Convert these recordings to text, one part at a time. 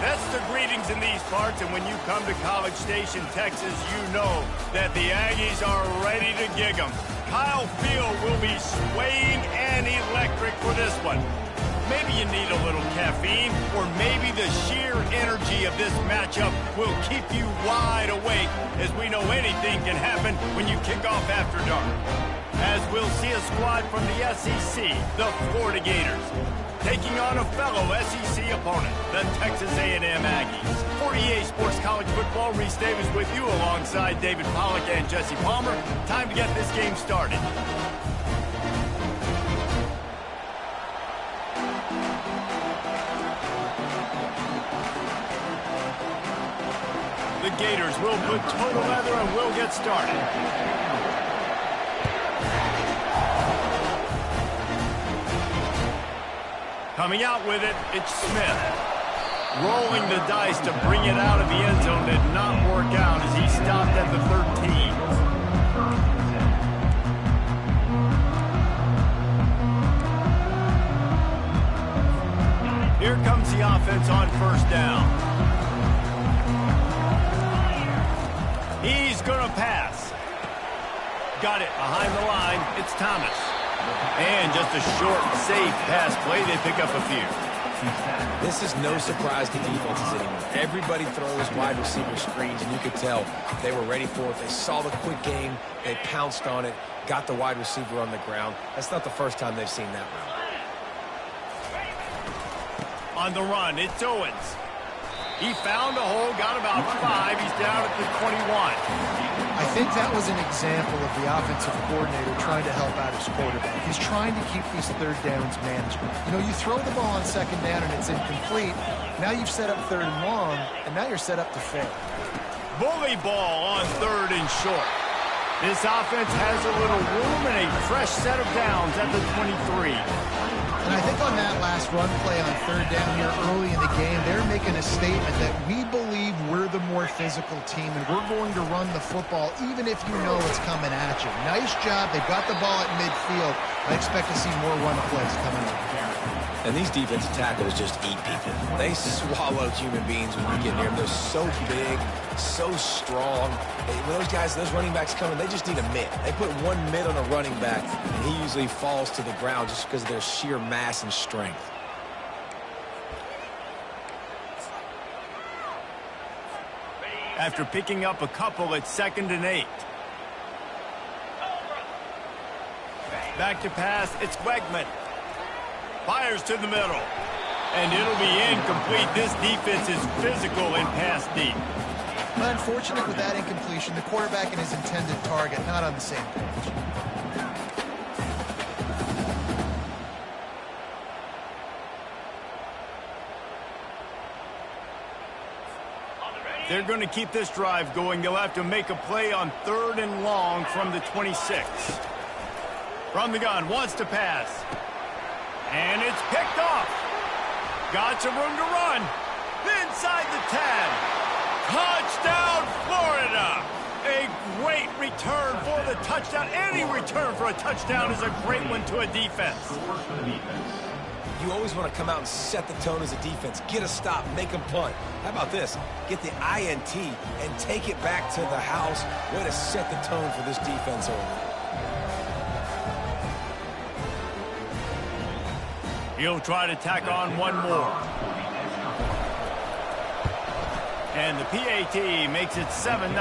That's the greetings in these parts, and when you come to College Station, Texas, you know that the Aggies are ready to gig 'em. Kyle Field will be swaying and electric for this one. Maybe you need a little caffeine, or maybe the sheer energy of this matchup will keep you wide awake, as we know anything can happen when you kick off after dark. As we'll see a squad from the SEC, the Florida Gators, taking on a fellow SEC opponent, the Texas A&M Aggies. For EA Sports College Football, Reese Davis with you alongside David Pollack and Jesse Palmer. Time to get this game started. The Gators will put total leather and will get started. Coming out with it, it's Smith. Rolling the dice to bring it out of the end zone did not work out as he stopped at the 13. Here comes the offense on first down. He's going to pass. Got it behind the line. It's Thomas. And just a short, safe pass play. They pick up a few. This is no surprise to defenses anymore. Everybody throws wide receiver screens, and you could tell they were ready for it. They saw the quick game. They pounced on it, got the wide receiver on the ground. That's not the first time they've seen that route. On the run, it's Owens. He found a hole, got about 5. He's down at the 21. I think that was an example of the offensive coordinator trying to help out his quarterback. He's trying to keep these third downs manageable. You know, you throw the ball on second down and it's incomplete. Now you've set up third and long, and now you're set up to fail. Bully ball on third and short. This offense has a little room and a fresh set of downs at the 23. And I think on that last run play on third down here early in the game, they're making a statement that we believe we're the more physical team and we're going to run the football even if you know it's coming at you. Nice job. They've got the ball at midfield. I expect to see more run plays coming up. And these defensive tackles just eat people. They swallow human beings when you get near them. They're so big, so strong. When those guys, those running backs come in, they just need a mitt. They put one mitt on a running back, and he usually falls to the ground just because of their sheer mass and strength. After picking up a couple, it's 2nd and 8. Back to pass, it's Wegman. Fires to the middle. And it'll be incomplete. This defense is physical and pass deep. Unfortunate with that incompletion, the quarterback and his intended target not on the same page. They're going to keep this drive going. They'll have to make a play on 3rd and long from the 26. From the gun, wants to pass. And it's picked off. Got some room to run. Inside the 10. Touchdown, Florida. A great return for the touchdown. Any return for a touchdown is a great one to a defense. You always want to come out and set the tone as a defense. Get a stop, make them punt. How about this? Get the INT and take it back to the house. Way to set the tone for this defense early. He'll try to tack on one more. And the PAT makes it 7-0.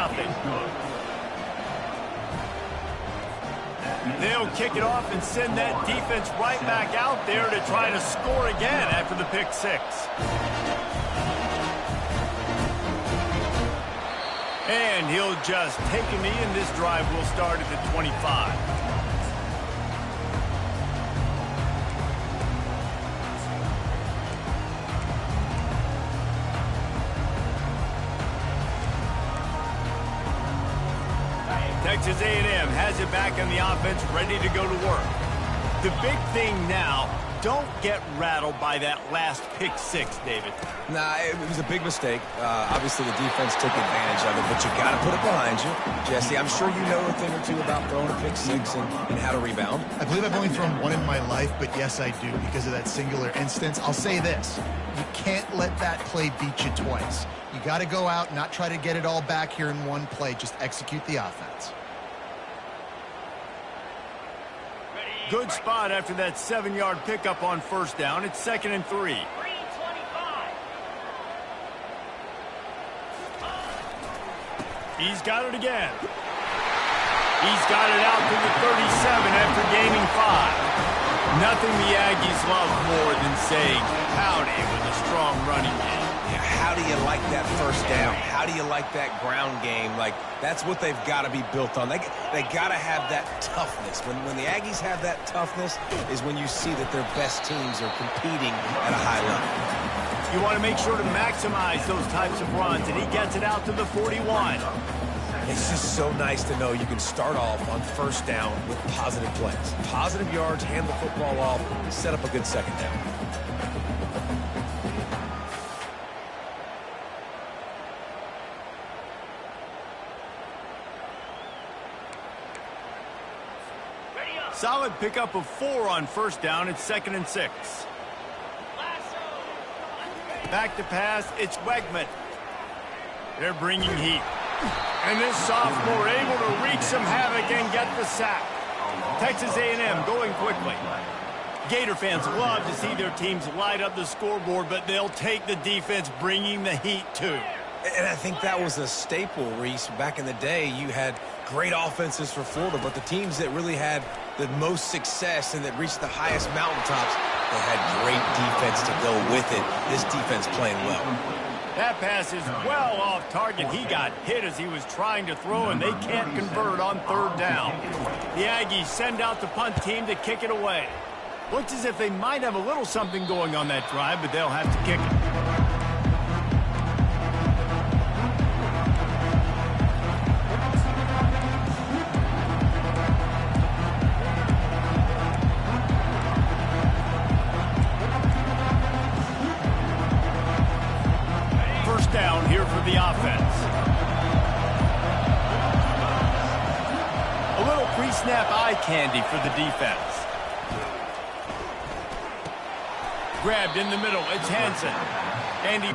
They'll kick it off and send that defense right back out there to try to score again after the pick 6. And he'll just take a knee, and this drive will start at the 25. Texas A&M has it back in the offense, ready to go to work. The big thing now, don't get rattled by that last pick six, David. Nah, it was a big mistake. Obviously, the defense took advantage of it, but you got to put it behind you. Jesse, I'm sure you know a thing or two about throwing a pick six and how to rebound. I believe I've only thrown one in my life, but yes, I do because of that singular instance. I'll say this. You can't let that play beat you twice. You got to go out, not try to get it all back here in one play. Just execute the offense. Good spot after that 7-yard pickup on first down. It's 2nd and 3. He's got it again. He's got it out to the 37 after gaining 5. Nothing the Aggies love more than saying howdy with a strong running game. Yeah, how do you like that first down? How do you like that ground game? Like, that's what they've got to be built on. They got to have that toughness. When the Aggies have that toughness is when you see that their best teams are competing at a high level. You want to make sure to maximize those types of runs, and he gets it out to the 41. It's just so nice to know you can start off on first down with positive plays. Positive yards, hand the football off, set up a good second down. Solid pickup of 4 on first down. It's 2nd and 6. Back to pass. It's Wegman. They're bringing heat. And this sophomore able to wreak some havoc and get the sack. Texas A&M going quickly. Gator fans love to see their teams light up the scoreboard, but they'll take the defense bringing the heat too. And I think that was a staple, Reese. Back in the day, you had great offenses for Florida, but the teams that really had the most success and that reached the highest mountaintops, they had great defense to go with it. This defense playing well. That pass is well off target. He got hit as he was trying to throw, and they can't convert on third down. The Aggies send out the punt team to kick it away. Looks as if they might have a little something going on that drive, but they'll have to kick it. Down here for the offense. A little pre-snap eye candy for the defense. Grabbed in the middle. It's Hansen. And he...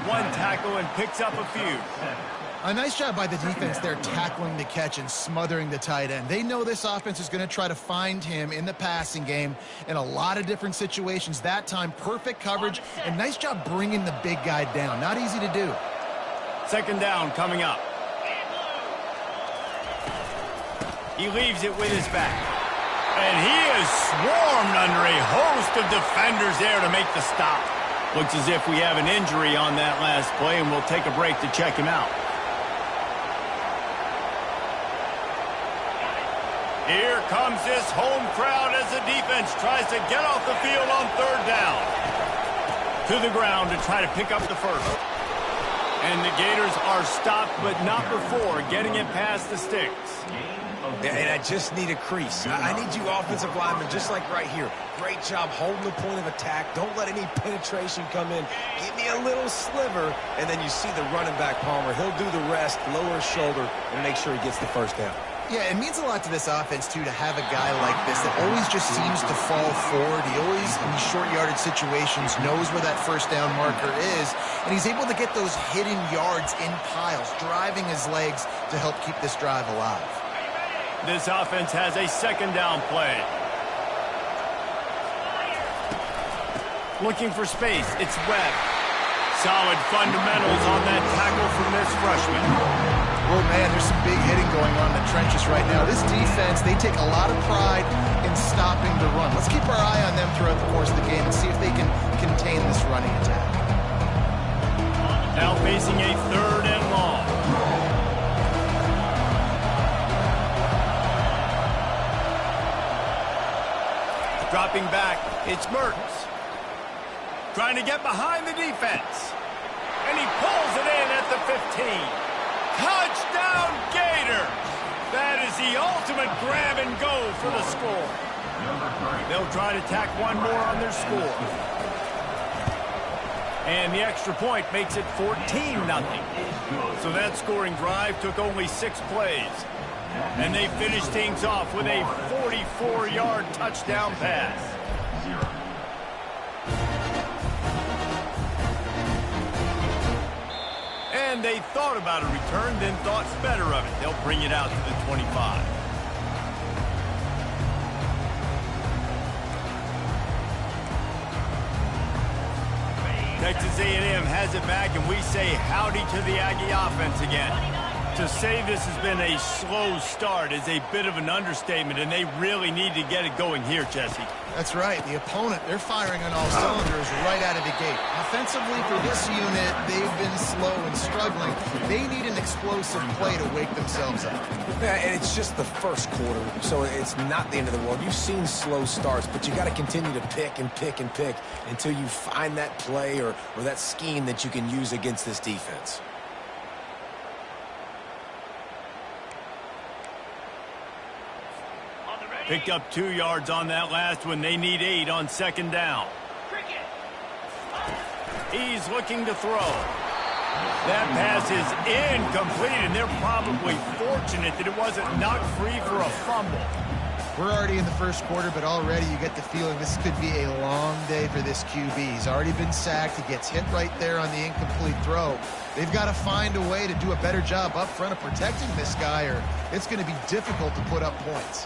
One tackle and picks up a few. A nice job by the defense there tackling the catch and smothering the tight end. They know this offense is going to try to find him in the passing game in a lot of different situations. That time, perfect coverage and nice job bringing the big guy down. Not easy to do. 2nd down coming up. He leaves it with his back. And he is is swarmed under a host of defenders there to make the stop. Looks as if we have an injury on that last play, and we'll take a break to check him out. Here comes this home crowd as the defense tries to get off the field on third down. To the ground to try to pick up the first. And the Gators are stopped, but not before getting it past the sticks. And I just need a crease. I need you offensive linemen, just like right here. Great job holding the point of attack. Don't let any penetration come in. Give me a little sliver, and then you see the running back, Palmer. He'll do the rest, lower his shoulder, and make sure he gets the first down. Yeah, it means a lot to this offense, too, to have a guy like this that always just seems to fall forward. He always, in these short yardage situations, knows where that first down marker is, and he's able to get those hidden yards in piles, driving his legs to help keep this drive alive. This offense has a second down play. Looking for space, it's Webb. Solid fundamentals on that tackle from this freshman. Oh, man, there's some big hitting going on in the trenches right now. This defense, they take a lot of pride in stopping the run. Let's keep our eye on them throughout the course of the game and see if they can contain this running attack. Now facing a third and long. Dropping back, it's Mertens. Trying to get behind the defense. And he pulls it in at the 15. Touchdown, Gator! That is the ultimate grab and go for the score. They'll try to tack one more on their score. And the extra point makes it 14-0. So that scoring drive took only 6 plays. And they finished things off with a 44-yard touchdown pass. And they thought about a return, then thought better of it. They'll bring it out to the 25. Texas A&M has it back, and we say howdy to the Aggie offense again. To say this has been a slow start is a bit of an understatement, and they really need to get it going here, Jesse. That's right. The opponent, they're firing on all cylinders right out of the gate. Offensively, for this unit, they've been slow and struggling. They need an explosive play to wake themselves up. Yeah, and it's just the first quarter, so it's not the end of the world. You've seen slow starts, but you got to continue to pick and pick and pick until you find that play or that scheme that you can use against this defense. Picked up 2 yards on that last one. They need 8 on second down. He's looking to throw. That pass is incomplete, and they're probably fortunate that it wasn't knocked free for a fumble. We're already in the first quarter, but already you get the feeling this could be a long day for this QB. He's already been sacked. He gets hit right there on the incomplete throw. They've got to find a way to do a better job up front of protecting this guy, or it's going to be difficult to put up points.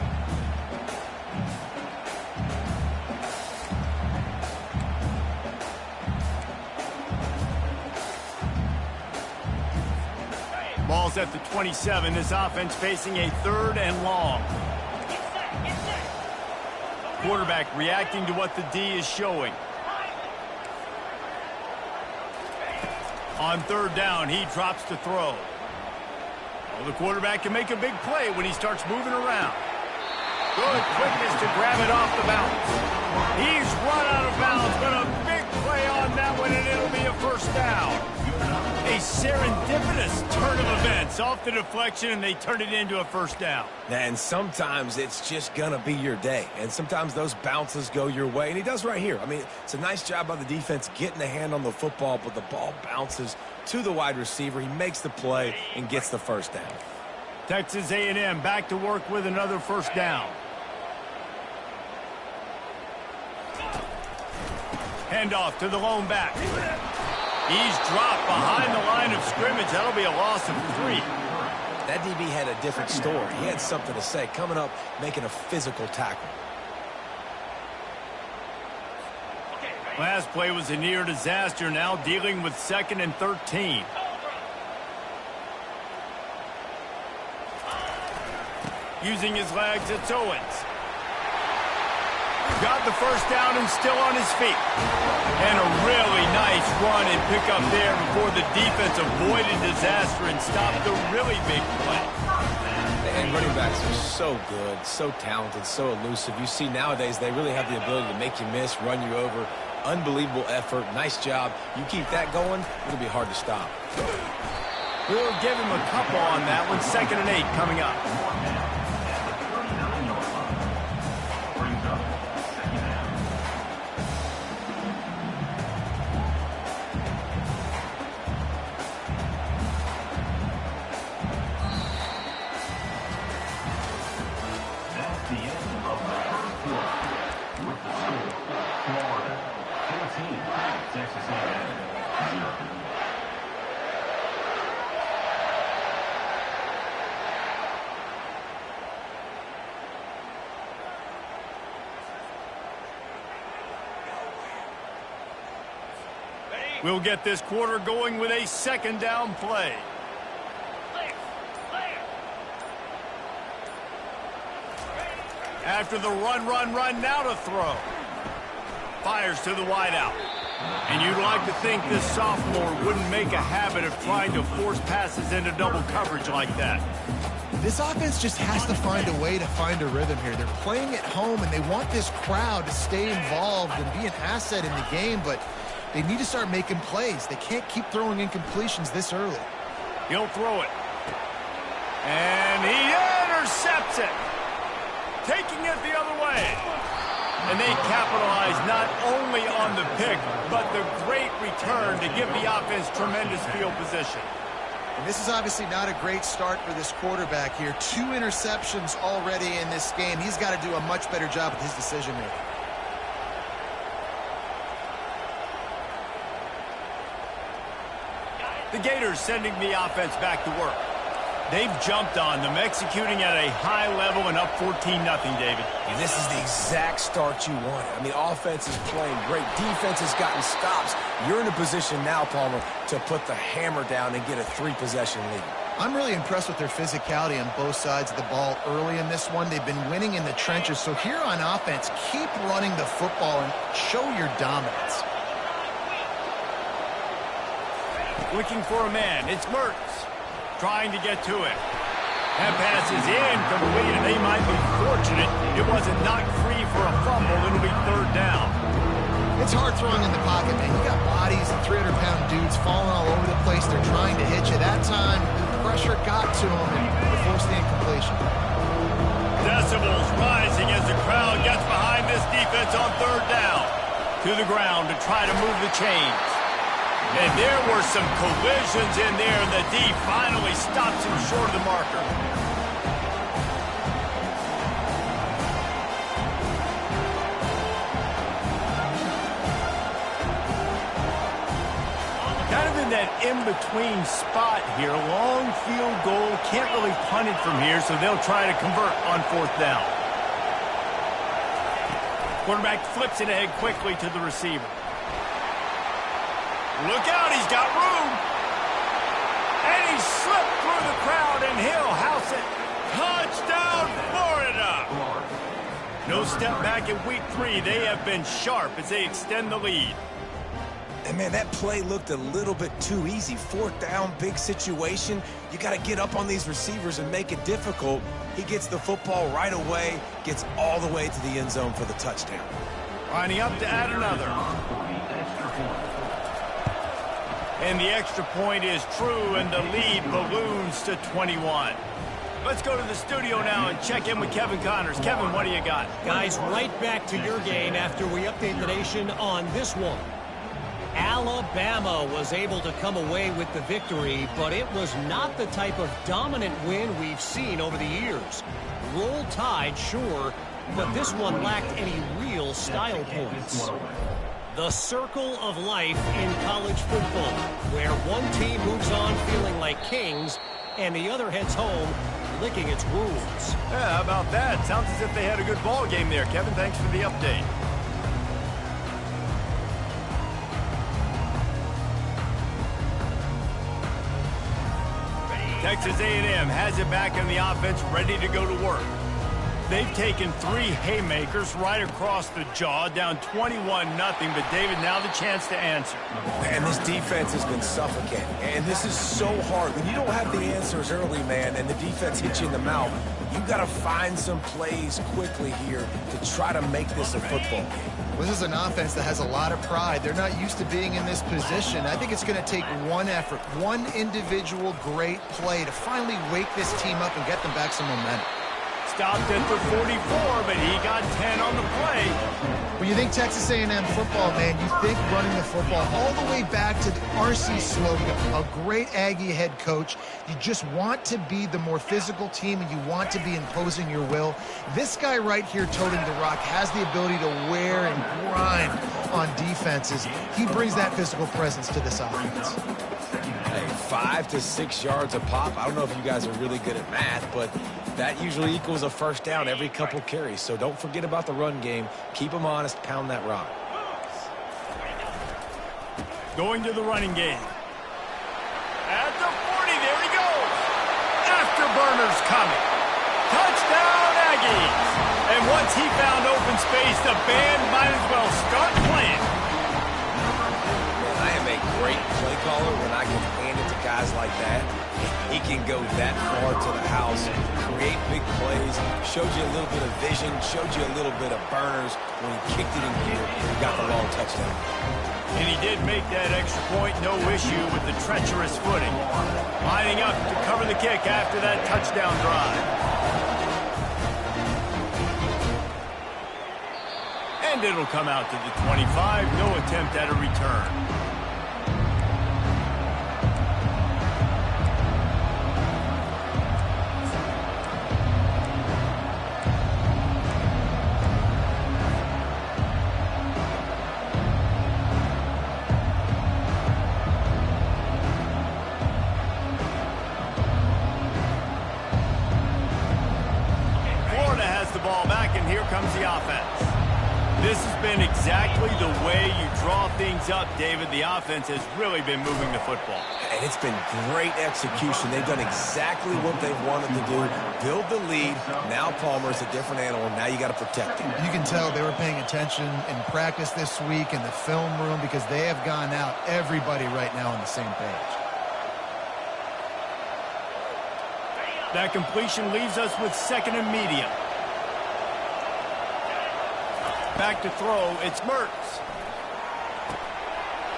Ball's at the 27. This offense facing a third and long. Quarterback reacting to what the D is showing. On third down, he drops to throw. Well, the quarterback can make a big play when he starts moving around. Good quickness to grab it off the bounce. He's run out of bounds, but a big play on that one, and it'll be a first down. A serendipitous turn of events off the deflection, and they turn it into a first down. And sometimes it's just going to be your day. And sometimes those bounces go your way. And he does right here. I mean, it's a nice job by the defense getting a hand on the football, but the ball bounces to the wide receiver. He makes the play and gets the first down. Texas A&M back to work with another first down. Handoff to the lone back. He's dropped behind the line of scrimmage. That'll be a loss of 3. That DB had a different story. He had something to say, coming up, making a physical tackle. Last play was a near disaster, now dealing with 2nd and 13. Using his legs, it's Owens. Got the first down and still on his feet. And a really nice run and pick up there before the defense avoided disaster and stopped the really big play. And running backs are so good, so talented, so elusive. You see nowadays they really have the ability to make you miss, run you over. Unbelievable effort. Nice job. You keep that going, it'll be hard to stop. We'll give him a couple on that one. 2nd and 8 coming up. We'll get this quarter going with a 2nd down play. After the run, now to throw. Fires to the wideout. And you'd like to think this sophomore wouldn't make a habit of trying to force passes into double coverage like that. This offense just has to find a way to find a rhythm here. They're playing at home, and they want this crowd to stay involved and be an asset in the game, but they need to start making plays. They can't keep throwing incompletions this early. He'll throw it. And he intercepts it. Taking it the other way. And they capitalize not only on the pick, but the great return to give the offense tremendous field position. And this is obviously not a great start for this quarterback here. 2 interceptions already in this game. He's got to do a much better job with his decision-making. The Gators sending the offense back to work. They've jumped on them, executing at a high level and up 14-0, David. And this is the exact start you wanted. I mean, offense is playing great. Defense has gotten stops. You're in a position now, Palmer, to put the hammer down and get a 3-possession lead. I'm really impressed with their physicality on both sides of the ball early in this one. They've been winning in the trenches. So here on offense, keep running the football and show your dominance. Looking for a man. It's Mertz trying to get to it. That pass is incomplete, and they might be fortunate it wasn't knocked free for a fumble. It'll be 3rd down. It's hard throwing in the pocket, man. You got bodies and 300-pound dudes falling all over the place. They're trying to hit you. That time, the pressure got to them, and they forced the incompletion. Decibels rising as the crowd gets behind this defense on 3rd down. To the ground to try to move the chains. And there were some collisions in there, and the D finally stops him short of the marker. Kind of in that in-between spot here. Long field goal. Can't really punt it from here, so they'll try to convert on 4th down. Quarterback flips it ahead quickly to the receiver. Look out, he's got room. And he slipped through the crowd, and he'll house it. Touchdown, Florida. No step back in week 3. They have been sharp as they extend the lead. And, man, that play looked a little bit too easy. 4th down, big situation. You got to get up on these receivers and make it difficult. He gets the football right away, gets all the way to the end zone for the touchdown. Lining up to add another. And the extra point is true, and the lead balloons to 21. Let's go to the studio now and check in with Kevin Connors. Kevin, what do you got? Guys, right back to your game after we update the nation on this one. Alabama was able to come away with the victory, but it was not the type of dominant win we've seen over the years. Roll Tide, sure, but this one lacked any real style points. The circle of life in college football, where one team moves on feeling like kings and the other heads home licking its wounds. Yeah, how about that? Sounds as if they had a good ball game there. Kevin, thanks for the update. Texas A&M has it back in the offense, ready to go to work. They've taken 3 haymakers right across the jaw, down 21-0. But, David, now the chance to answer. And this defense has been suffocating. And this is so hard. When you don't have the answers early, man, and the defense hits you in the mouth, you've got to find some plays quickly here to try to make this a football game. Well, this is an offense that has a lot of pride. They're not used to being in this position. I think it's going to take one effort, one individual great play to finally wake this team up and get them back some momentum. Stopped at the 44, but he got 10 on the play. When you think Texas A&M football, man, you think running the football all the way back to the RC slogan, a great Aggie head coach. You just want to be the more physical team, and you want to be imposing your will. This guy right here toting the rock has the ability to wear and grind on defenses. He brings that physical presence to this offense. Hey, 5 to 6 yards a pop. I don't know if you guys are really good at math, but that usually equals a first down every couple carries. So don't forget about the run game. Keep them honest. Pound that rock. Going to the running game. At the 40, there he goes. Afterburners coming. Touchdown, Aggies. And once he found open space, the band might as well start playing. I am a great play caller when I can hand it to guys like that. He can go that far to the house, create big plays, showed you a little bit of vision, showed you a little bit of burners. When he kicked it in gear, he got the long touchdown. And he did make that extra point, no issue with the treacherous footing. Lining up to cover the kick after that touchdown drive. And it'll come out to the 25, no attempt at a return. This has been exactly the way you draw things up, David. The offense has really been moving the football. And it's been great execution. They've done exactly what they wanted to do. Build the lead. Now Palmer's a different animal. Now you got to protect him. You can tell they were paying attention in practice this week in the film room because they have gone out, everybody right now on the same page. That completion leaves us with 2nd and medium. Back to throw, it's Mertz.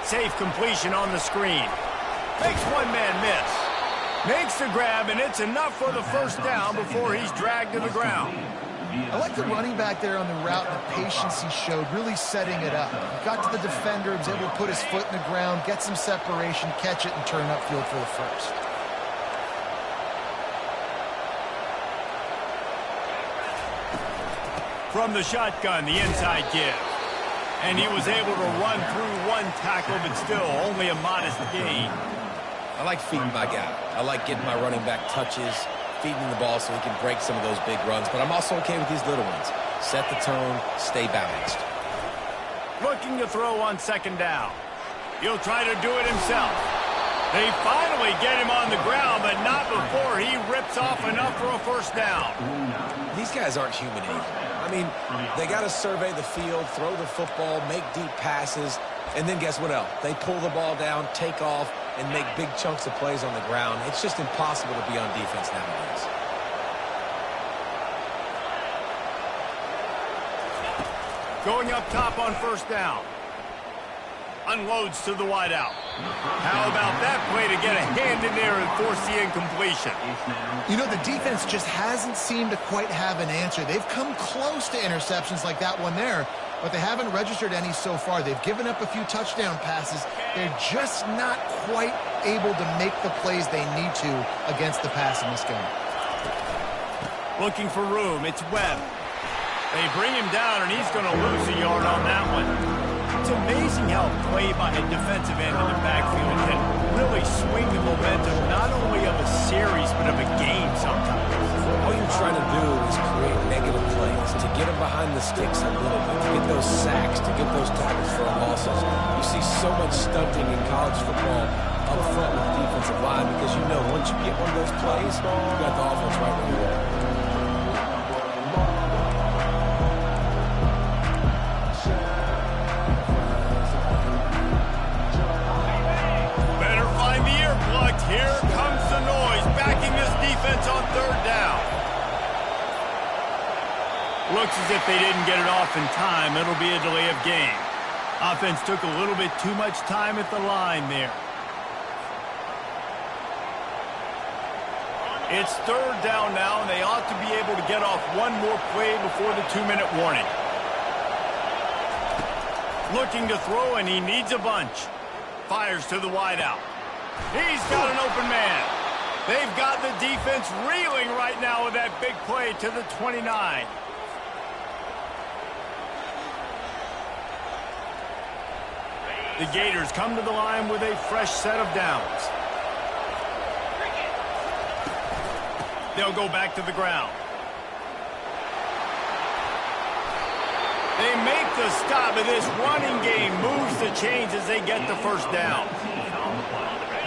Safe completion on the screen. Makes one man miss. Makes the grab, and it's enough for the first down before he's dragged to the ground. I like the running back there on the route and the patience he showed, really setting it up. He got to the defender, was able to put his foot in the ground, get some separation, catch it, and turn upfield for the first. From the shotgun, the inside give. And he was able to run through one tackle, but still only a modest gain. I like feeding my guy. I like getting my running back touches, feeding the ball so he can break some of those big runs. But I'm also okay with these little ones. Set the tone, stay balanced. Looking to throw on 2nd down. He'll try to do it himself. They finally get him on the ground, but not before he rips off enough for a first down. These guys aren't human either. I mean, they got to survey the field, throw the football, make deep passes, and then guess what else? They pull the ball down, take off, and make big chunks of plays on the ground. It's just impossible to be on defense nowadays. Going up top on 1st down. Unloads to the wideout. How about that play to get a hand in there and force the incompletion? You know, the defense just hasn't seemed to quite have an answer. They've come close to interceptions like that one there, but they haven't registered any so far. They've given up a few touchdown passes. They're just not quite able to make the plays they need to against the pass in this game. Looking for room. It's Webb. They bring him down, and he's going to lose a yard on that one. It's amazing how play by a defensive end in the backfield can really swing the momentum not only of a series but of a game sometimes. All you're trying to do is create negative plays, to get them behind the sticks a little bit, to get those sacks, to get those tackles for losses. You see so much stunting in college football up front with the defensive line because you know once you get one of those plays, you got the offense right where you are. they didn't get it off in time, it'll be a delay of game. Offense took a little bit too much time at the line there. It's third down now, and they ought to be able to get off one more play before the 2-minute warning. Looking to throw, and he needs a bunch. Fires to the wideout. He's got an open man. They've got the defense reeling right now with that big play to the 29. The Gators come to the line with a fresh set of downs. They'll go back to the ground. They make the stop, and this running game moves the chains as they get the first down.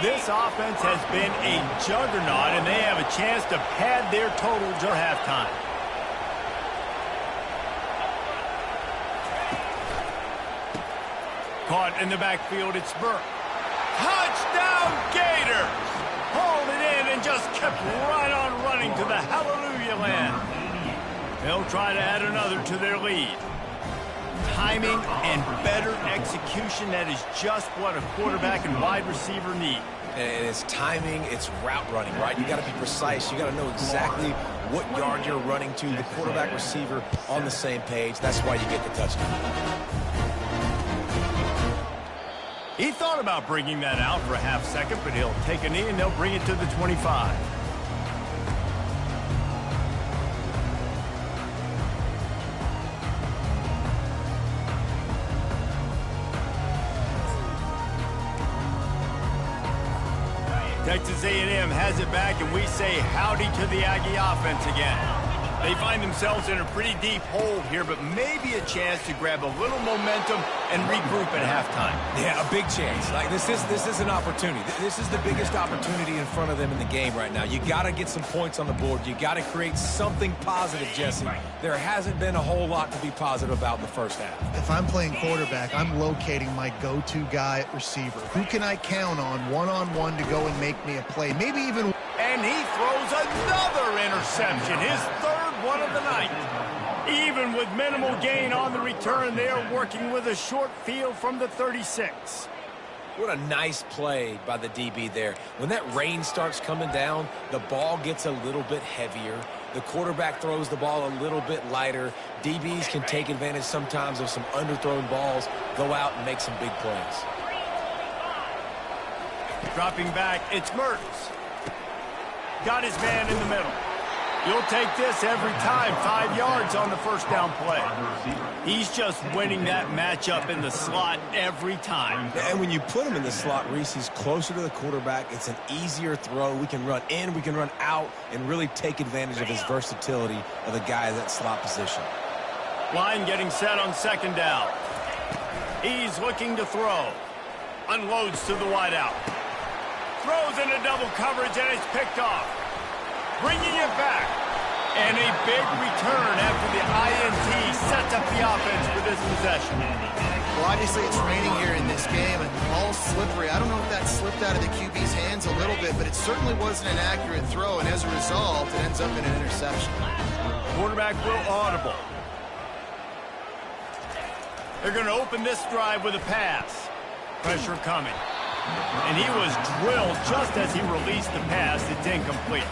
This offense has been a juggernaut, and they have a chance to pad their total till halftime. Caught in the backfield, it's Burke. Touchdown, Gators! Hauled it in and just kept right on running to the hallelujah land. They'll try to add another to their lead. Timing and better execution, that is just what a quarterback and wide receiver need. And it's timing, it's route running, right? You got to be precise. You got to know exactly what yard you're running to. The quarterback receiver on the same page. That's why you get the touchdown. He thought about bringing that out for a half second, but he'll take a knee and they'll bring it to the 25. Texas A&M has it back, and we say howdy to the Aggie offense again. They find themselves in a pretty deep hole here, but maybe a chance to grab a little momentum and regroup at halftime. Yeah, a big chance. Like this is an opportunity. This is the biggest opportunity in front of them in the game right now. You got to get some points on the board. You got to create something positive, Jesse. There hasn't been a whole lot to be positive about in the first half. If I'm playing quarterback, I'm locating my go-to guy at receiver. Who can I count on one-on-one to go and make me a play? Maybe even... And he throws another interception, his third one of the night. Even with minimal gain on the return, they are working with a short field from the 36. What a nice play by the DB there. When that rain starts coming down, the ball gets a little bit heavier. The quarterback throws the ball a little bit lighter. DBs can take advantage sometimes of some underthrown balls, go out and make some big plays. Dropping back, it's Mertz. Got his man in the middle. You'll take this every time. 5 yards on the first down play. He's just winning that matchup in the slot every time. And when you put him in the slot, Reese, he's closer to the quarterback. It's an easier throw. We can run in, we can run out, and really take advantage of his versatility of the guy in that slot position. Line getting set on second down. He's looking to throw. Unloads to the wideout. Throws into double coverage, and it's picked off. Bringing it back. And a big return after the INT sets up the offense for this possession. Well, obviously it's raining here in this game, and the ball's slippery. I don't know if that slipped out of the QB's hands a little bit, but it certainly wasn't an accurate throw, and as a result, it ends up in an interception. Quarterback will audible. They're going to open this drive with a pass. Pressure coming. And he was drilled just as he released the pass. It's incomplete.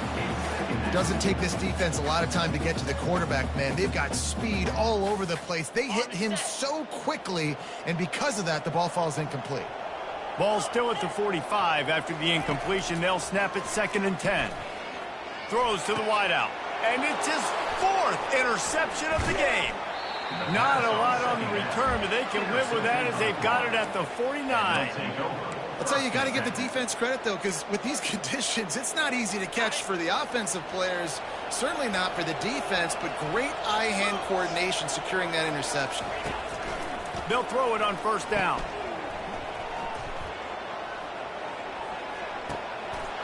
It doesn't take this defense a lot of time to get to the quarterback, man. They've got speed all over the place. They hit him so quickly, and because of that, the ball falls incomplete. Ball still at the 45 after the incompletion. They'll snap it 2nd and 10. Throws to the wideout. And it's his 4th interception of the game. Not a lot on the return, but they can live with that as they've got it at the 49. I'll tell you, got to give the defense credit, though, because with these conditions, it's not easy to catch for the offensive players, certainly not for the defense, but great eye-hand coordination securing that interception. They'll throw it on first down.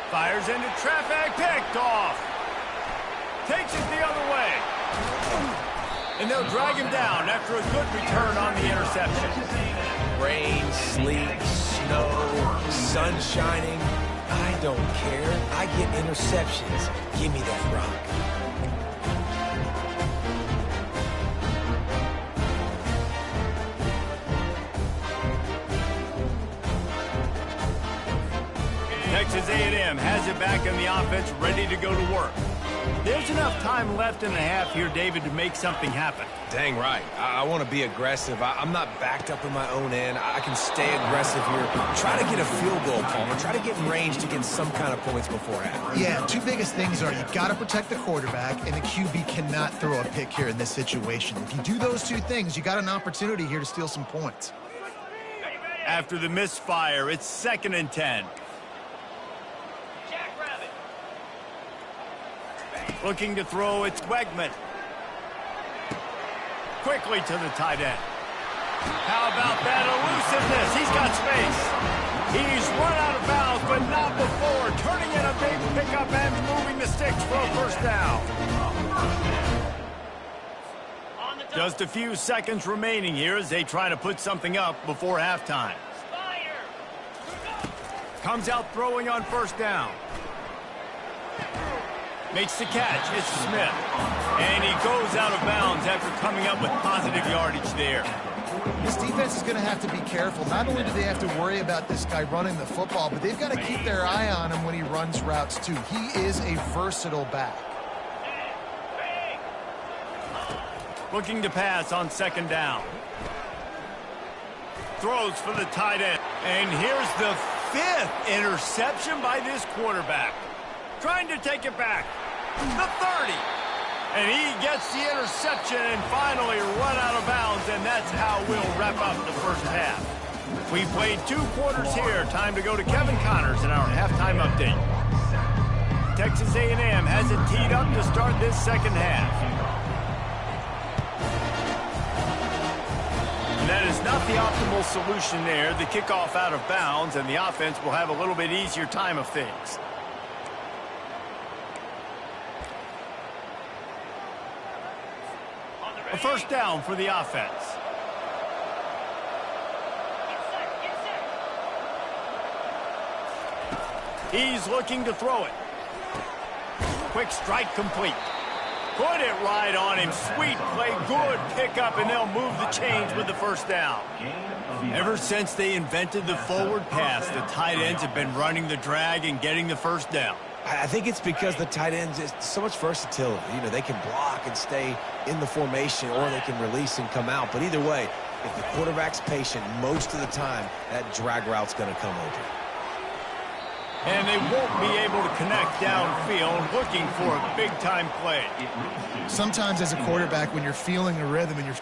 Fires into traffic, picked off. Takes it the other way. And they'll drag him down after a good return on the interception. Rain, sleet, snow, sun shining. I don't care. I get interceptions. Give me that rock. Texas A&M has it back in the offense, ready to go to work. There's enough time left in the half here, David, to make something happen. Dang right. I want to be aggressive. I'm not backed up in my own end. I can stay aggressive here. Try to get a field goal, Palmer. Try to get in range to get some kind of points before half. Yeah, two biggest things are you got to protect the quarterback, and the QB cannot throw a pick here in this situation. If you do those two things, you got an opportunity here to steal some points. After the misfire, it's 2nd and 10. Looking to throw, it's Wegman. Quickly to the tight end. How about that elusiveness? He's got space. He's run out of bounds, but not before. Turning in a big pickup and moving the sticks for a first down. Just a few seconds remaining here as they try to put something up before halftime. Comes out throwing on first down. Makes the catch. It's Smith. And he goes out of bounds after coming up with positive yardage there. This defense is going to have to be careful. Not only do they have to worry about this guy running the football, but they've got to keep their eye on him when he runs routes too. He is a versatile back. Looking to pass on 2nd down. Throws for the tight end. And here's the 5th interception by this quarterback. Trying to take it back. The 30. And he gets the interception and finally run out of bounds, and that's how we'll wrap up the first half. We played 2 quarters here. Time to go to Kevin Connors in our halftime update. Texas A&M has it teed up to start this second half. And that is not the optimal solution there. The kickoff out of bounds, and the offense will have a little bit easier time of things. A first down for the offense. He's looking to throw it. Quick strike complete. Put it right on him. Sweet play, good pickup, and they'll move the chains with the first down. Ever since they invented the forward pass, the tight ends have been running the drag and getting the first down. I think it's because the tight ends is so much versatility. You know, they can block and stay in the formation, or they can release and come out. But either way, if the quarterback's patient, most of the time, that drag route's going to come open. And they won't be able to connect downfield, looking for a big-time play. Sometimes as a quarterback, when you're feeling a rhythm and you're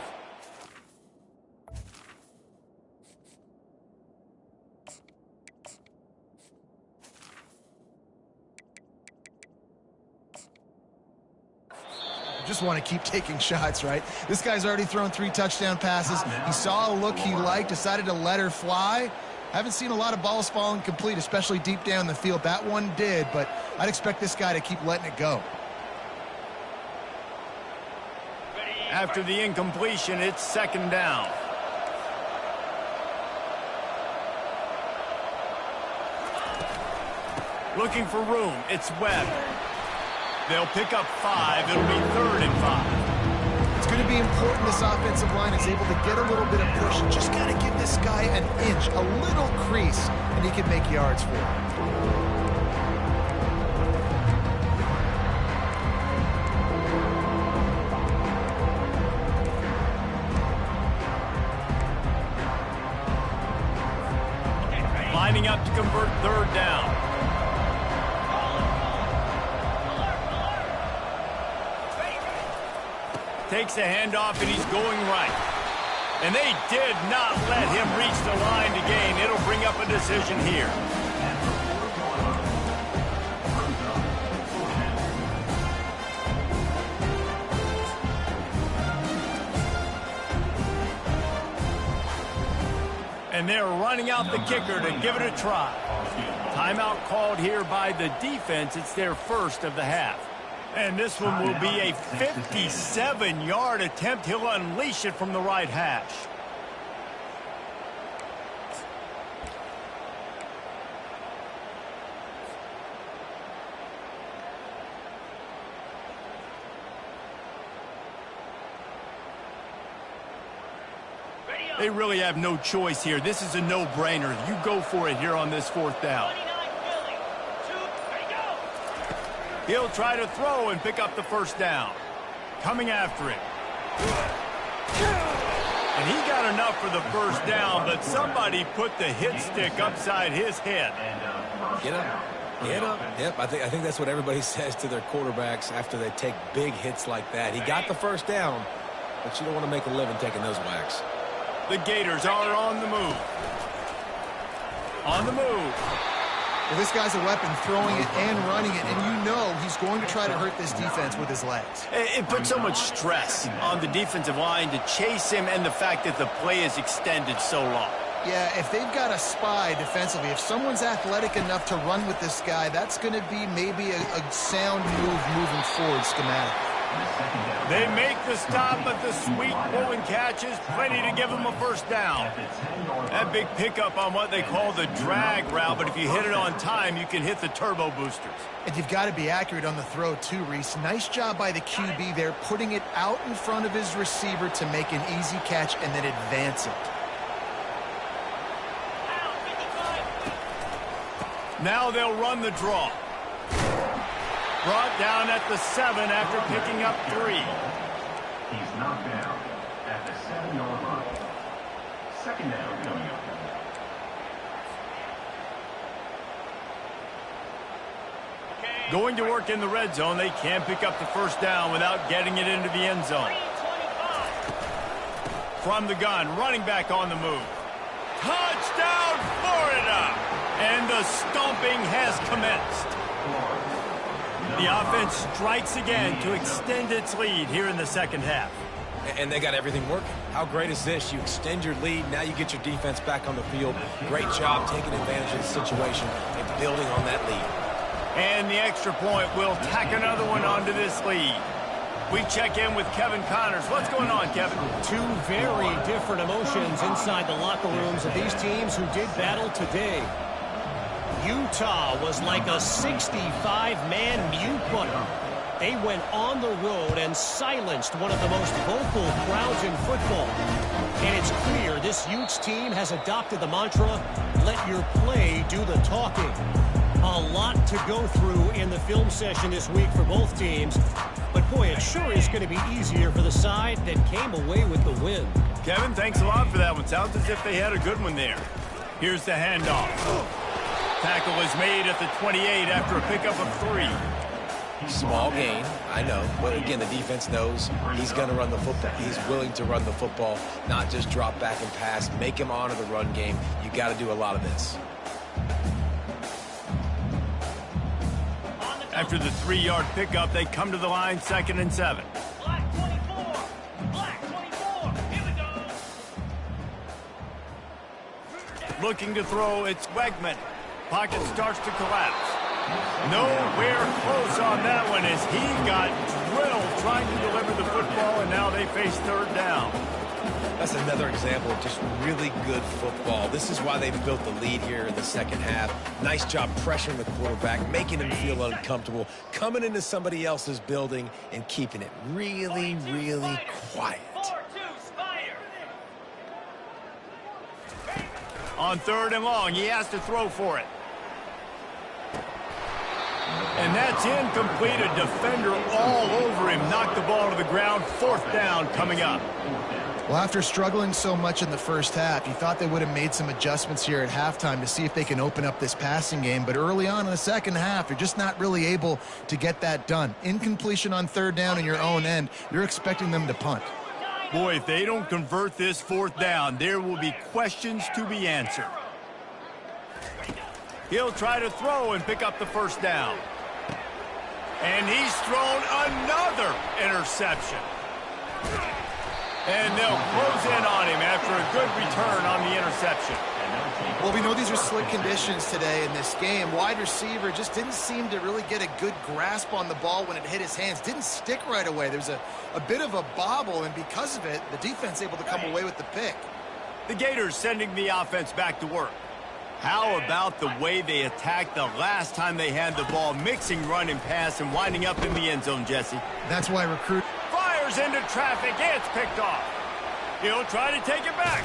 just want to keep taking shots, right? This guy's already thrown 3 touchdown passes. He saw a look he liked, decided to let her fly. Haven't seen a lot of balls falling complete, especially deep down the field. That one did, but I'd expect this guy to keep letting it go. After the incompletion, it's 2nd down. Looking for room. It's Webb. They'll pick up 5. It'll be 3rd and 5. It's going to be important this offensive line is able to get a little bit of push. Just got to give this guy an inch, a little crease, and he can make yards for it. Lining up to convert 3rd down. Takes a handoff, and he's going right. And they did not let him reach the line to gain. It'll bring up a decision here. And they're running out the kicker to give it a try. Timeout called here by the defense. It's their first of the half. And this one will be a 57-yard attempt. He'll unleash it from the right hash. They really have no choice here. This is a no-brainer. You go for it here on this 4th down. He'll try to throw and pick up the first down. Coming after it. And he got enough for the first down, but somebody put the hit stick upside his head. Get up. Get up. Yep, I think that's what everybody says to their quarterbacks after they take big hits like that. He got the first down, but you don't want to make a living taking those whacks. The Gators are on the move. On the move. Well, this guy's a weapon, throwing it and running it, and you know he's going to try to hurt this defense with his legs. It puts so much stress on the defensive line to chase him and the fact that the play is extended so long. Yeah, if they've got a spy defensively, if someone's athletic enough to run with this guy, that's going to be maybe a sound move moving forward schematically. They make the stop, but the sweet pull and catch is plenty to give them a first down. That big pickup on what they call the drag route, but if you hit it on time, you can hit the turbo boosters. And you've got to be accurate on the throw too, Reese. Nice job by the QB there, putting it out in front of his receiver to make an easy catch and then advance it. Now they'll run the draw. Brought down at the 7 after picking up 3. He's knocked down at the 7-yard line. Second down coming up. Going to work in the red zone. They can't pick up the first down without getting it into the end zone. From the gun, running back on the move. Touchdown, Florida! And the stomping has commenced. The offense strikes again to extend its lead here in the second half. And they got everything working. How great is this? You extend your lead, now you get your defense back on the field. Great job taking advantage of the situation and building on that lead. And the extra point will tack another one onto this lead. We check in with Kevin Connors. What's going on, Kevin? Two very different emotions inside the locker rooms of these teams who did battle today. Utah was like a 65-man mute button. They went on the road and silenced one of the most vocal crowds in football. And it's clear this Utes team has adopted the mantra, let your play do the talking. A lot to go through in the film session this week for both teams. But boy, it sure is going to be easier for the side that came away with the win. Kevin, thanks a lot for that one. Sounds as if they had a good one there. Here's the handoff. Tackle is made at the 28 after a pickup of 3. Small gain, I know. But again, the defense knows he's going to run the football. He's willing to run the football, not just drop back and pass. Make him honor the run game. You got to do a lot of this. After the 3-yard pickup, they come to the line, 2nd and 7. Black 24. Black 24. Here we go. Looking to throw, it's Wegman. Pocket starts to collapse. Nowhere close on that one as he got drilled trying to deliver the football, and now they face 3rd down. That's another example of just really good football. This is why they've built the lead here in the second half. Nice job pressuring the quarterback, making him feel uncomfortable, coming into somebody else's building and keeping it really, really quiet. On 3rd and long, he has to throw for it. And that's incomplete. A defender all over him. Knocked the ball to the ground. 4th down coming up. Well, after struggling so much in the first half, you thought they would have made some adjustments here at halftime to see if they can open up this passing game. But early on in the second half, you're just not really able to get that done. Incompletion on 3rd down in your own end, you're expecting them to punt. Boy, if they don't convert this 4th down, there will be questions to be answered. He'll try to throw and pick up the first down. And he's thrown another interception. And they'll close in on him after a good return on the interception. Well, we know these are slick conditions today in this game. Wide receiver just didn't seem to really get a good grasp on the ball when it hit his hands. Didn't stick right away. There's a bit of a bobble, and because of it, the defense able to come away with the pick. The Gators sending the offense back to work. How about the way they attacked the last time they had the ball, mixing run and pass and winding up in the end zone, Jesse? That's why recruit fires into traffic. It's picked off. He'll try to take it back.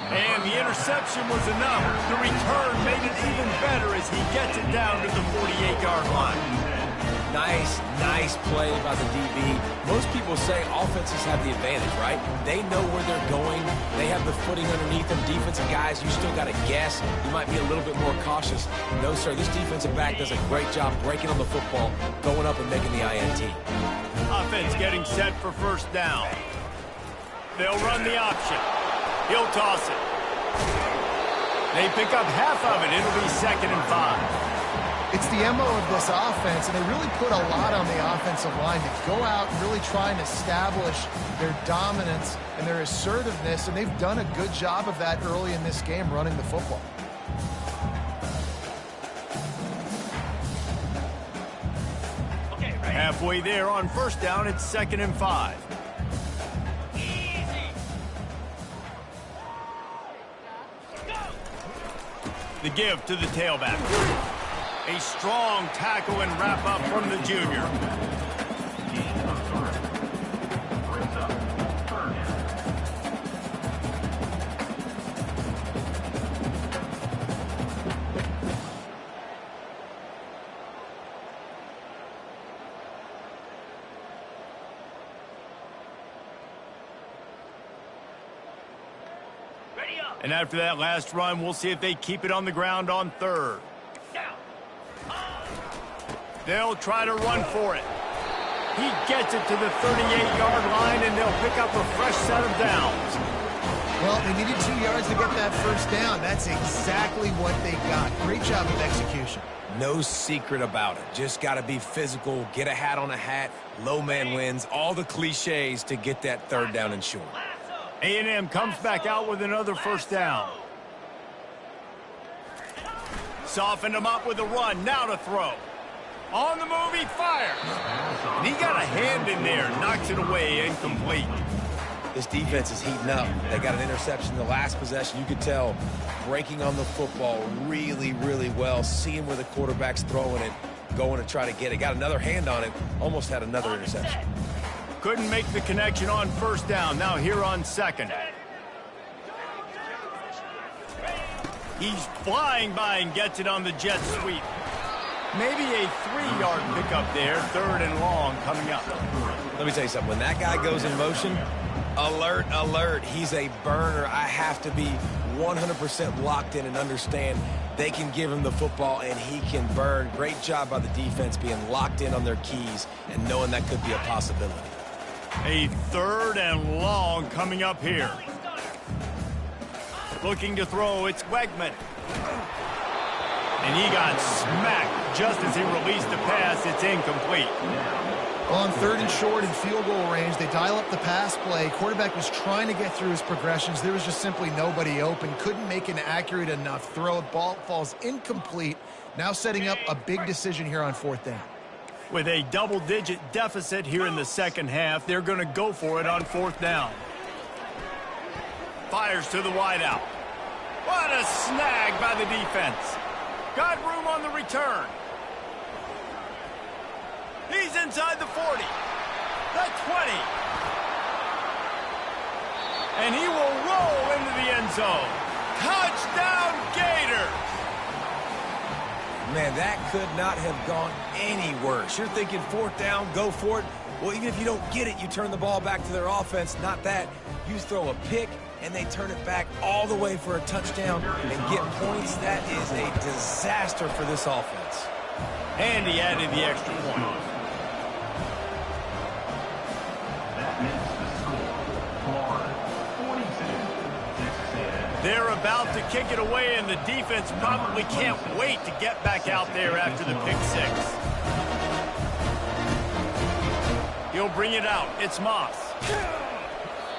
And the interception was enough. The return made it even better as he gets it down to the 48-yard line. Nice play by the DB. Most people say offenses have the advantage, right? They know where they're going. They have the footing underneath them. Defensive guys, you still got to guess. You might be a little bit more cautious. No, sir, this defensive back does a great job breaking on the football, going up and making the INT. Offense getting set for first down. They'll run the option. He'll toss it. They pick up half of it. It'll be 2nd and 5. It's the MO of this offense, and they really put a lot on the offensive line to go out and really try and establish their dominance and their assertiveness, and they've done a good job of that early in this game running the football. Halfway there on first down, it's 2nd and 5. The give to the tailback. A strong tackle and wrap up from the junior. And after that last run, we'll see if they keep it on the ground on 3rd. They'll try to run for it. He gets it to the 38-yard line, and they'll pick up a fresh set of downs. Well, they needed 2 yards to get that first down. That's exactly what they got. Great job of execution. No secret about it. Just got to be physical, get a hat on a hat, low man wins, all the cliches to get that 3rd down and short. A&M comes back out with another first down. Softened him up with a run. Now to throw. On the move, he fires. And he got a hand in there. Knocks it away, incomplete. This defense is heating up. They got an interception in the last possession. You could tell breaking on the football really, really well. Seeing where the quarterback's throwing it, going to try to get it. Got another hand on it. Almost had another interception. Couldn't make the connection on first down. Now here on 2nd. He's flying by and gets it on the jet sweep. Maybe a 3-yard pickup there. 3rd and long coming up. Let me tell you something. When that guy goes in motion, alert, alert. He's a burner. I have to be 100% locked in and understand they can give him the football and he can burn. Great job by the defense being locked in on their keys and knowing that could be a possibility. A 3rd and long coming up here. Looking to throw, it's Wegman. And he got smacked just as he released the pass. It's incomplete. Well, on 3rd and short in field goal range, they dial up the pass play. Quarterback was trying to get through his progressions. There was just simply nobody open. Couldn't make an accurate enough throw. Ball falls incomplete. Now setting up a big decision here on 4th down. With a double-digit deficit here in the second half, they're going to go for it on 4th down. Fires to the wideout. What a snag by the defense. Got room on the return. He's inside the 40. The 20. And he will roll into the end zone. Touchdown, Gators. Man, that could not have gone any worse. You're thinking 4th down, go for it. Well, even if you don't get it, you turn the ball back to their offense. Not that. You throw a pick, and they turn it back all the way for a touchdown and get points. That is a disaster for this offense. And he added the extra point. They're about to kick it away, and the defense probably can't wait to get back out there after the pick 6. He'll bring it out. It's Moss.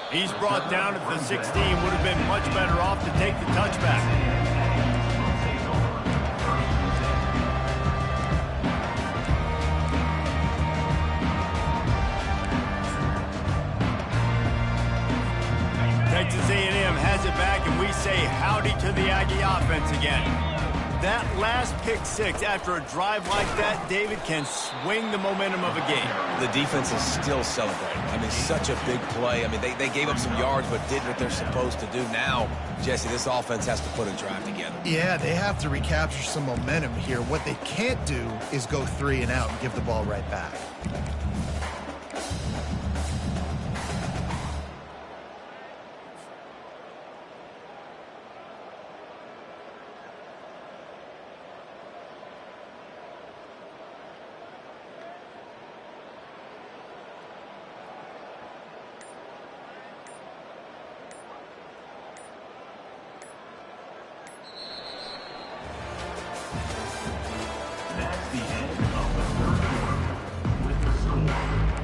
He's brought down at the 16. Would have been much better off to take the touchback. Texas A&M has it back, and we say howdy to the Aggie offense again. That last pick six after a drive like that, David, can swing the momentum of a game. The defense is still celebrating. I mean, such a big play. I mean, they gave up some yards but did what they're supposed to do. Now, Jesse, this offense has to put a drive together. Yeah, they have to recapture some momentum here. What they can't do is go 3 and out and give the ball right back. That's the end of the third quarter. With the score,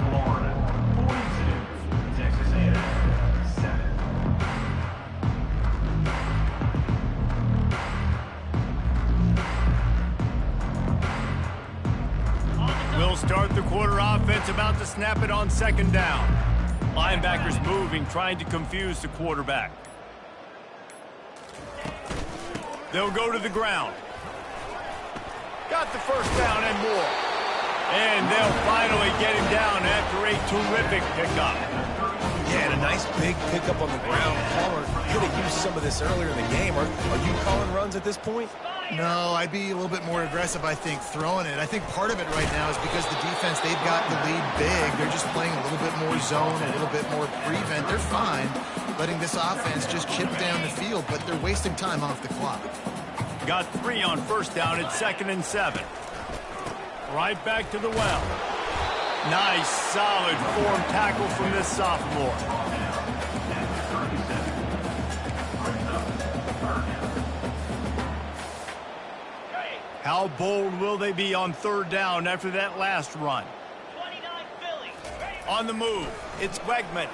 Florida 42, Texas A&M 7. We'll start the quarter offense, about to snap it on second down. Linebackers moving, trying to confuse the quarterback. They'll go to the ground. Got the first down and more. And they'll finally get him down after a terrific pickup. Yeah, and a nice big pickup on the ground. Palmer could have used some of this earlier in the game. Are you calling runs at this point? No, I'd be a little bit more aggressive, I think, throwing it. I think part of it right now is because the defense, they've got the lead big. They're just playing a little bit more zone, a little bit more prevent. They're fine letting this offense just chip down the field, but they're wasting time off the clock. Got 3 on first down at 2nd and 7. Right back to the well. Nice, solid form tackle from this sophomore. How bold will they be on third down after that last run? On the move, it's Wegman.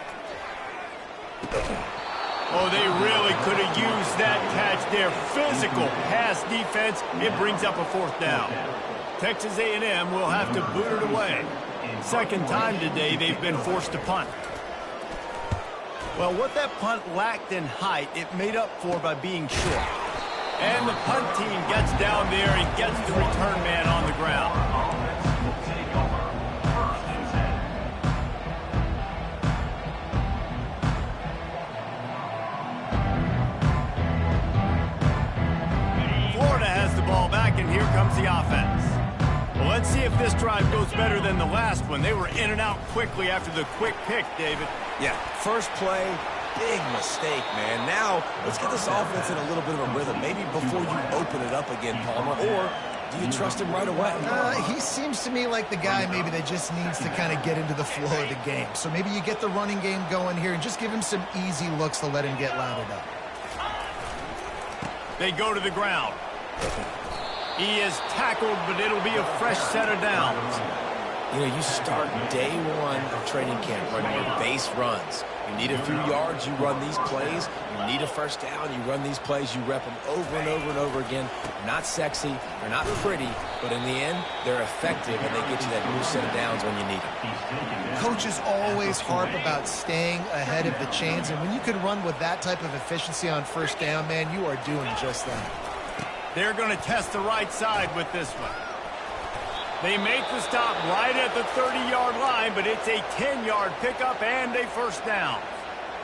Oh, they really could have used that catch there. Physical pass defense. It brings up a 4th down. Texas A&M will have to boot it away. Second time today they've been forced to punt. Well, what that punt lacked in height, it made up for by being short. And the punt team gets down there and gets the return man on the ground. Florida has the ball back, and here comes the offense. Well, let's see if this drive goes better than the last one. They were in and out quickly after the quick pick, David. Yeah, first play, big mistake, man. Now, let's get this offense in a little bit of a rhythm. Maybe before you open it up again, Palmer, or do you trust him right away? He seems to me like the guy maybe that just needs to kind of get into the flow of the game. So maybe you get the running game going here and just give him some easy looks to let him get lathered up. They go to the ground. He is tackled, but it'll be a fresh set of downs. You know, you start day one of training camp running your base runs. You need a few yards, you run these plays. You need a first down, you run these plays. You rep them over and over and over again. They're not sexy, they're not pretty, but in the end, they're effective, and they get you that new set of downs when you need them. Coaches always harp about staying ahead of the chains, and when you can run with that type of efficiency on first down, man, you are doing just that. They're going to test the right side with this one. They make the stop right at the 30-yard line, but it's a 10-yard pickup and a first down.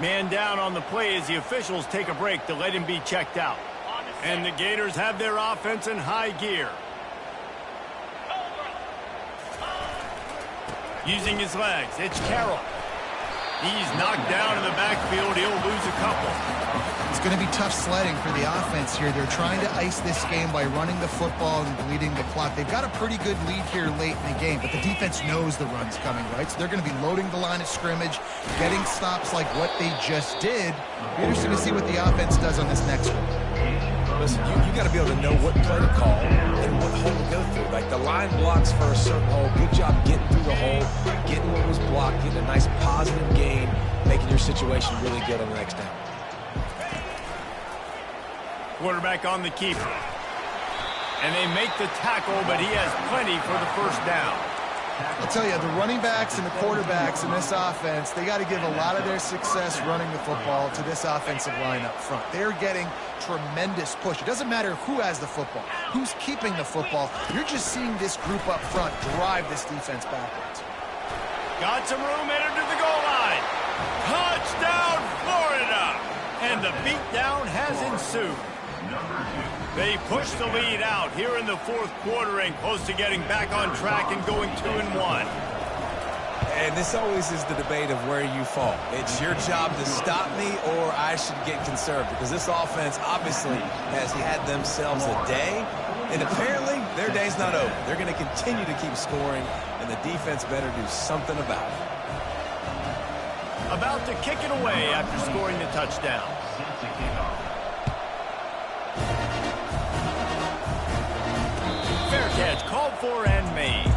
Man down on the play as the officials take a break to let him be checked out. And the Gators have their offense in high gear. Using his legs, it's Carroll. He's knocked down in the backfield. He'll lose a couple. It's going to be tough sledding for the offense here. They're trying to ice this game by running the football and bleeding the clock. They've got a pretty good lead here late in the game, but the defense knows the run's coming, right? So they're going to be loading the line of scrimmage, getting stops like what they just did. Be interesting to see what the offense does on this next one. Listen, you got to be able to know what play to call and what hole to go through. Like the line blocks for a certain hole. Good job getting through the hole, getting what was blocked, getting a nice positive gain, making your situation really good on the next down. Quarterback on the keeper. And they make the tackle, but he has plenty for the first down. I'll tell you, the running backs and the quarterbacks in this offense, they got to give a lot of their success running the football to this offensive line up front. They're getting tremendous push. It doesn't matter who has the football, who's keeping the football. You're just seeing this group up front drive this defense backwards. Got some room, headed to the goal line. Touchdown, Florida! And the beatdown has ensued. They push the lead out here in the fourth quarter and close to getting back on track and going 2-1. And this always is the debate of where you fall. It's your job to stop me or I should get conserved, because this offense obviously has had themselves a day, and apparently their day's not over. They're going to continue to keep scoring, and the defense better do something about it. About to kick it away after scoring the touchdown. Fair catch called for and made.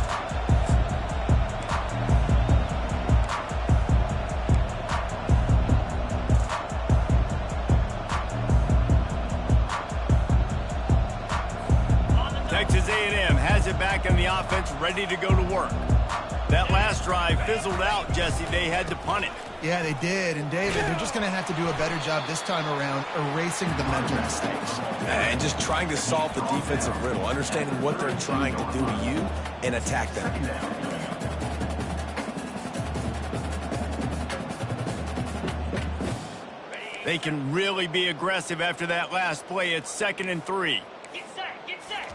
Texas A&M has it back in the offense, ready to go to work. That last drive fizzled out, Jesse. They had to punt it. Yeah, they did. And, David, they're just going to have to do a better job this time around erasing the mental mistakes. And just trying to solve the defensive riddle, understanding what they're trying to do to you and attack them. They can really be aggressive after that last play. It's 2nd and 3. Get set, get set.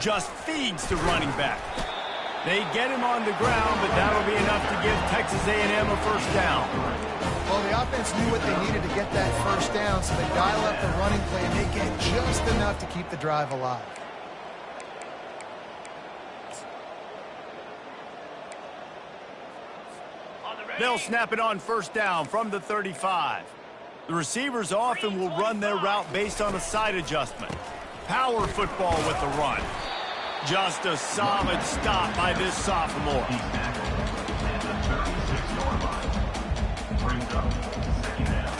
Just feeds the running back. They get him on the ground, but that'll be enough to give Texas A&M a first down. Well, the offense knew what they needed to get that first down, so they dial up the running play and they get just enough to keep the drive alive. They'll snap it on first down from the 35. The receivers often will run their route based on a side adjustment. Power football with the run. Just a solid stop by this sophomore. He's tackled at the 36-yard line. Brings up 2nd down.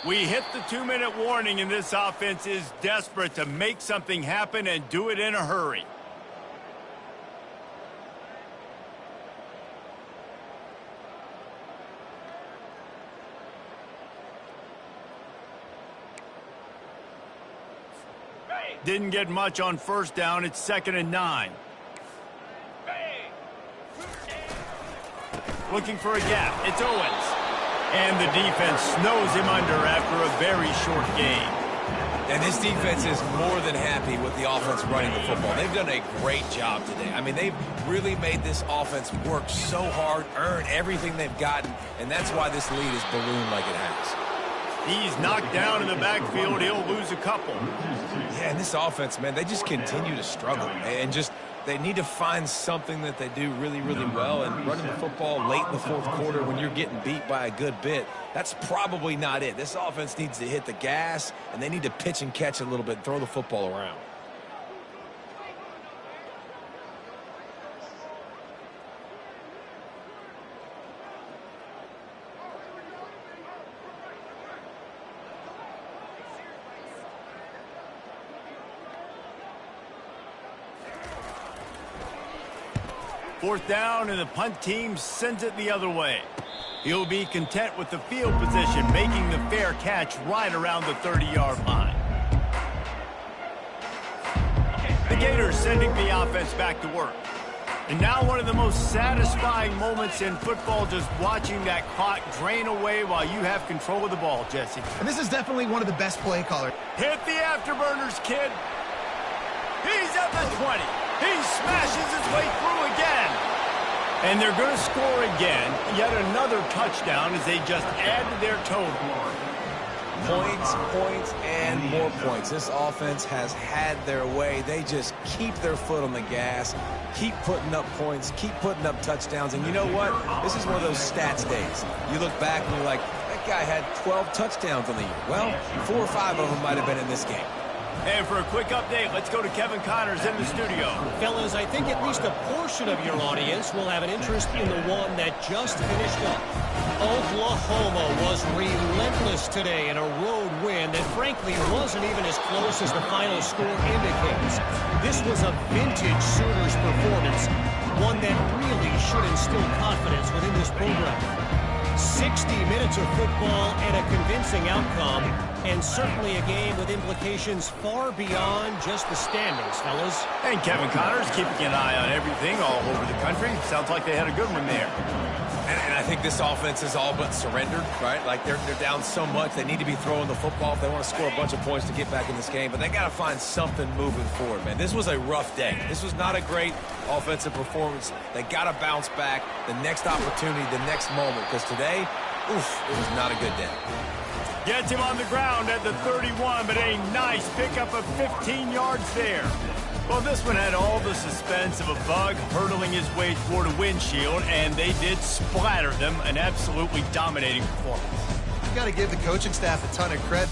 We hit the 2-minute warning, and this offense is desperate to make something happen and do it in a hurry. Didn't get much on first down. It's 2nd and 9. Looking for a gap. It's Owens. And the defense snows him under after a very short game. And this defense is more than happy with the offense running the football. They've done a great job today. I mean, they've really made this offense work so hard, earn everything they've gotten, and that's why this lead is ballooned like it has. He's knocked down in the backfield. He'll lose a couple. Yeah, and this offense, man, they just continue to struggle. And just they need to find something that they do really, really well. And running the football late in the fourth quarter when you're getting beat by a good bit, that's probably not it. This offense needs to hit the gas, and they need to pitch and catch a little bit and throw the football around. Fourth down, and the punt team sends it the other way. He'll be content with the field position, making the fair catch right around the 30-yard line. The Gators sending the offense back to work. And now one of the most satisfying moments in football, just watching that clock drain away while you have control of the ball, Jesse. And this is definitely one of the best play callers. Hit the afterburners, kid. He's at the 20. He smashes his way through again. And they're going to score again. Yet another touchdown as they just add to their total. Points, points, and more points. This offense has had their way. They just keep their foot on the gas, keep putting up points, keep putting up touchdowns. And you know what? This is one of those stats days. You look back and you're like, that guy had 12 touchdowns on the year. Well, 4 or 5 of them might have been in this game. And for a quick update, let's go to Kevin Connors in the studio. Fellas, I think at least a portion of your audience will have an interest in the one that just finished up. Oklahoma was relentless today in a road win that frankly wasn't even as close as the final score indicates. This was a vintage Sooners performance, one that really should instill confidence within this program. 60 minutes of football and a convincing outcome, and certainly a game with implications far beyond just the standings, fellas. And Kevin Connors keeping an eye on everything all over the country. Sounds like they had a good one there. And I think this offense is all but surrendered, right? Like they're down so much, they need to be throwing the football if they want to score a bunch of points to get back in this game. But they got to find something moving forward, man. This was a rough day. This was not a great offensive performance. They got to bounce back the next opportunity, the next moment, because today, oof, it was not a good day. Gets him on the ground at the 31, but a nice pickup of 15 yards there. Well, this one had all the suspense of a bug hurtling his way toward a windshield, and they did splatter them. An absolutely dominating performance. You got to give the coaching staff a ton of credit.